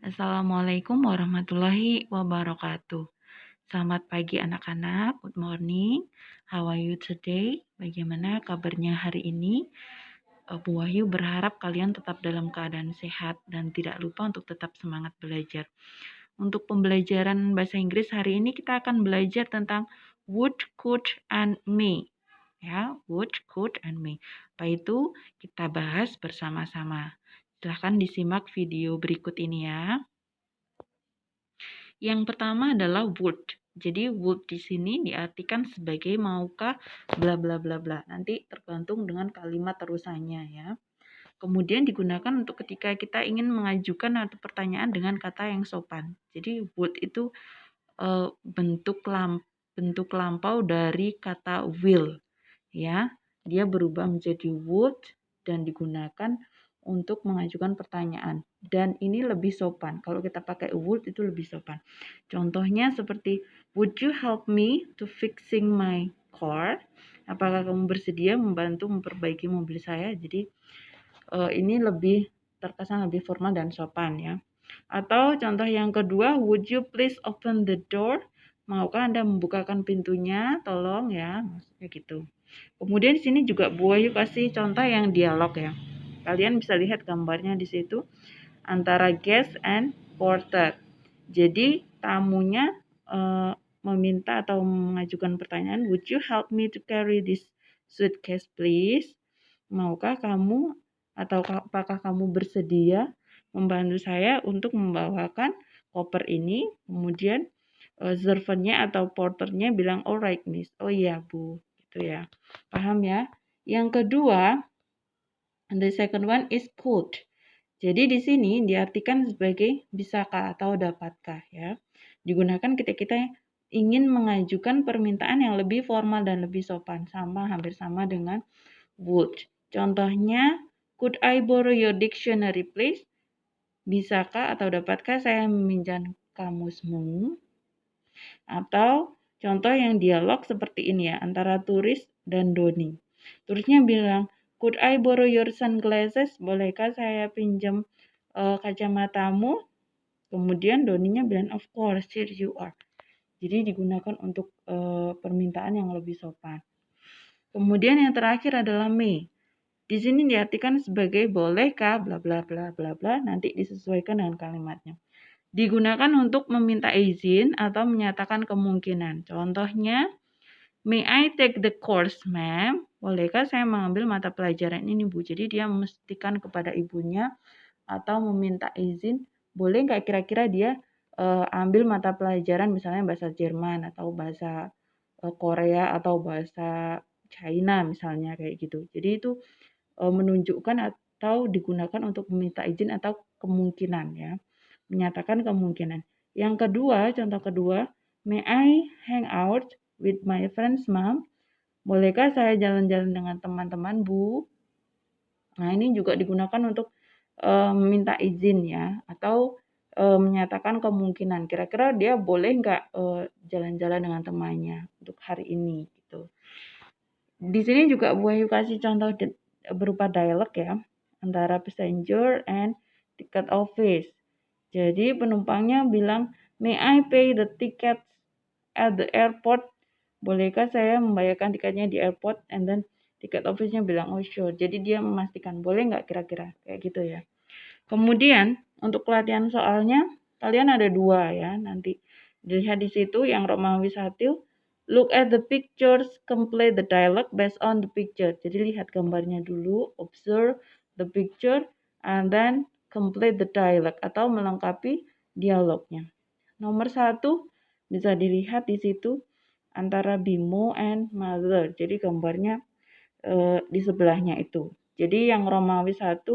Assalamualaikum warahmatullahi wabarakatuh. Selamat pagi anak-anak, good morning. How are you today? Bagaimana kabarnya hari ini? Bu Wahyu berharap kalian tetap dalam keadaan sehat dan tidak lupa untuk tetap semangat belajar. Untuk pembelajaran bahasa Inggris hari ini kita akan belajar tentang would, could, and may. Ya, would, could, and may. Apa itu? Kita bahas bersama-sama. Silahkan disimak video berikut ini ya. Yang pertama adalah would. Jadi would di sini diartikan sebagai maukah bla bla bla bla. Nanti tergantung dengan kalimat terusannya ya. Kemudian digunakan untuk ketika kita ingin mengajukan atau pertanyaan dengan kata yang sopan. Jadi would itu bentuk lampau dari kata will ya. Dia berubah menjadi would dan digunakan untuk mengajukan pertanyaan. Dan ini lebih sopan. Kalau kita pakai would itu lebih sopan. Contohnya seperti, would you help me to fixing my car? Apakah kamu bersedia membantu memperbaiki mobil saya? Jadi ini lebih terkesan lebih formal dan sopan ya. Atau contoh yang kedua, would you please open the door? Maukah Anda membukakan pintunya? Tolong ya, maksudnya gitu. Kemudian di sini juga Bu Ayu kasih contoh yang dialog ya. Kalian bisa lihat gambarnya di situ antara guest and porter. Jadi tamunya meminta atau mengajukan pertanyaan, would you help me to carry this suitcase please? Maukah kamu atau apakah kamu bersedia membantu saya untuk membawakan koper ini? Kemudian servernya atau porternya bilang alright miss. Oh iya Bu, gitu ya. Paham ya? Yang kedua, the second one is could. Jadi di sini diartikan sebagai bisakah atau dapatkah ya. Digunakan ketika kita ingin mengajukan permintaan yang lebih formal dan lebih sopan, hampir sama dengan would. Contohnya, could I borrow your dictionary please? Bisakah atau dapatkah saya meminjam kamusmu? Atau contoh yang dialog seperti ini ya, antara turis dan Doni. Turisnya bilang, could I borrow your sunglasses? Bolehkah saya pinjam kacamatamu? Kemudian Doninya bilang, of course, here you are. Jadi digunakan untuk permintaan yang lebih sopan. Kemudian yang terakhir adalah may. Di sini diartikan sebagai bolehkah bla bla bla bla bla, nanti disesuaikan dengan kalimatnya. Digunakan untuk meminta izin atau menyatakan kemungkinan. Contohnya, may I take the course, ma'am? Bolehkah saya mengambil mata pelajaran ini, Bu? Jadi dia memastikan kepada ibunya atau meminta izin, boleh nggak kira-kira dia ambil mata pelajaran misalnya bahasa Jerman atau bahasa Korea atau bahasa China misalnya kayak gitu. Jadi itu menunjukkan atau digunakan untuk meminta izin atau kemungkinan ya. Menyatakan kemungkinan. Yang kedua, contoh kedua, may I hang out with my friends, mom? Bolehkah saya jalan-jalan dengan teman-teman, Bu? Nah, ini juga digunakan untuk meminta izin ya, atau menyatakan kemungkinan. Kira-kira dia boleh nggak jalan-jalan dengan temannya untuk hari ini gitu. Di sini juga Bu Ayu kasih contoh berupa dialog ya, antara passenger and ticket office. Jadi penumpangnya bilang, may I pay the tickets at the airport? Bolehkah saya membayarkan tiketnya di airport? And then ticket office-nya bilang, oh sure. Jadi dia memastikan, boleh nggak kira-kira? Kayak gitu ya. Kemudian untuk pelatihan soalnya, kalian ada 2 ya. Nanti dilihat di situ yang Romawi 1. Look at the pictures, complete the dialogue based on the picture. Jadi lihat gambarnya dulu, observe the picture, and then complete the dialogue atau melengkapi dialognya. Nomor 1 bisa dilihat di situ antara Bimo and mother. Jadi gambarnya di sebelahnya itu. Jadi yang Romawi 1,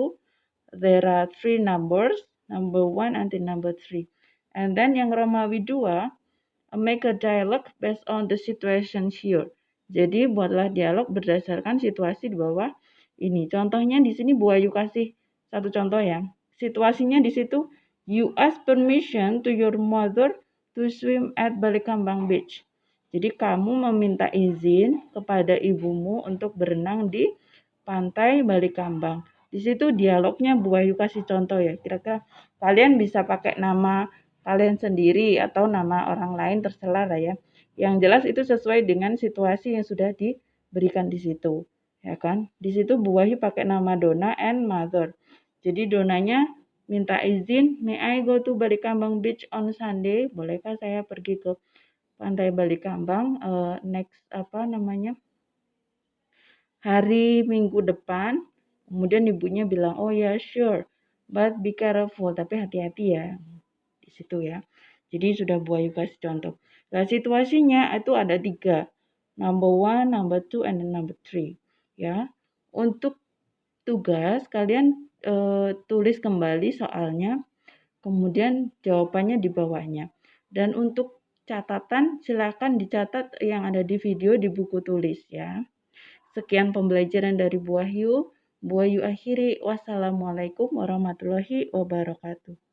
there are 3 numbers, number 1 until number 3. And then yang Romawi 2, make a dialogue based on the situation here. Jadi buatlah dialog berdasarkan situasi di bawah ini. Contohnya di sini Bu Ayu kasih satu contoh ya. Situasinya di situ, you ask permission to your mother to swim at Balikambang Beach. Jadi kamu meminta izin kepada ibumu untuk berenang di pantai Balikambang. Di situ dialognya Bu Ayu kasih contoh ya. Kira-kira Kalian bisa pakai nama kalian sendiri atau nama orang lain, terserah lah ya. Yang jelas itu sesuai dengan situasi yang sudah diberikan di situ, ya kan? Di situ Bu Wahyu pakai nama Donna and Mother. Jadi Donanya minta izin, may I go to Balikambang Beach on Sunday? Bolehkah saya pergi ke pantai Balikambang next hari Minggu depan? Kemudian ibunya bilang, oh ya sure, but be careful, tapi hati-hati ya di situ ya. Jadi sudah Bu Wahyu kasih contoh. Nah situasinya itu ada 3, number 1, number 2, and then number 3 ya. Untuk tugas kalian tulis kembali soalnya, kemudian jawabannya di bawahnya. Dan untuk catatan silakan dicatat yang ada di video di buku tulis ya. Sekian pembelajaran dari Bu Wahyu. Bu Wahyu akhiri. Wassalamualaikum warahmatullahi wabarakatuh.